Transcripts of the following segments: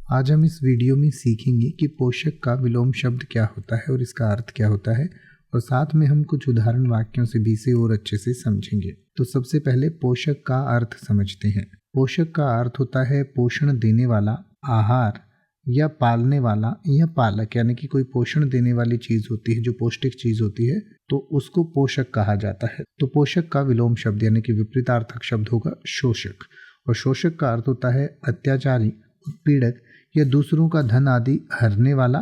आज हम इस वीडियो में सीखेंगे कि पोषक का विलोम शब्द क्या होता है और इसका अर्थ क्या होता है, और साथ में हम कुछ उदाहरण वाक्यों से भी इसे और अच्छे से समझेंगे। तो सबसे पहले पोषक का अर्थ समझते हैं। पोषक का अर्थ होता है पोषण देने वाला, आहार या पालने वाला या पालक, यानी कि कोई पोषण देने वाली चीज होती है, जो पौष्टिक चीज होती है, तो उसको पोषक कहा जाता है। तो पोषक का विलोम शब्द यानी कि विपरीतार्थक शब्द होगा शोषक, और शोषक का अर्थ होता है अत्याचारी, उत्पीड़क या दूसरों का धन आदि हरने वाला,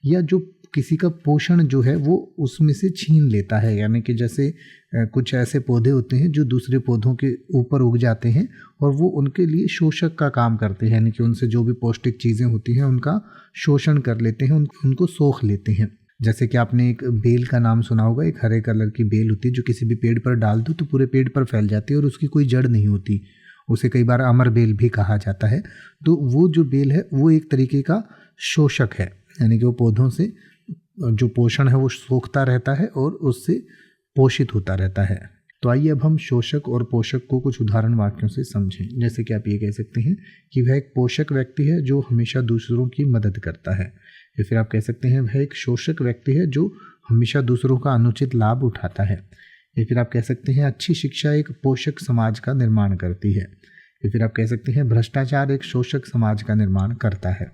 या जो किसी का पोषण जो है वो उसमें से छीन लेता है। यानी कि जैसे कुछ ऐसे पौधे होते हैं जो दूसरे पौधों के ऊपर उग जाते हैं और वो उनके लिए शोषक का काम करते हैं, यानी कि उनसे जो भी पौष्टिक चीज़ें होती हैं उनका शोषण कर लेते हैं, उनको सोख लेते हैं। जैसे कि आपने एक बेल का नाम सुना होगा, एक हरे कलर की बेल होती है जो किसी भी पेड़ पर डाल दो तो पूरे पेड़ पर फैल जाती है और उसकी कोई जड़ नहीं होती। उसे कई बार अमर बेल भी कहा जाता है। तो वो जो बेल है वो एक तरीके का शोषक है, यानी कि वो पौधों से जो पोषण है वो सोखता रहता है और उससे पोषित होता रहता है। तो आइए अब हम शोषक और पोषक को कुछ उदाहरण वाक्यों से समझें। जैसे कि आप ये कह सकते हैं कि वह एक पोषक व्यक्ति है जो हमेशा दूसरों की मदद करता है, या फिर आप कह सकते हैं वह एक शोषक व्यक्ति है जो हमेशा दूसरों का अनुचित लाभ उठाता है, या फिर आप कह सकते हैं अच्छी शिक्षा एक पोषक समाज का निर्माण करती है, या फिर आप कह सकते हैं भ्रष्टाचार एक शोषक समाज का निर्माण करता है।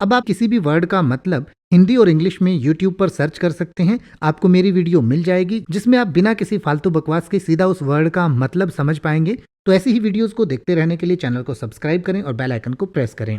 अब आप किसी भी वर्ड का मतलब हिंदी और इंग्लिश में YouTube पर सर्च कर सकते हैं। आपको मेरी वीडियो मिल जाएगी जिसमें आप बिना किसी फालतू बकवास के सीधा उस वर्ड का मतलब समझ पाएंगे। तो ऐसी ही वीडियोस को देखते रहने के लिए चैनल को सब्सक्राइब करें और बेल आइकन को प्रेस करें।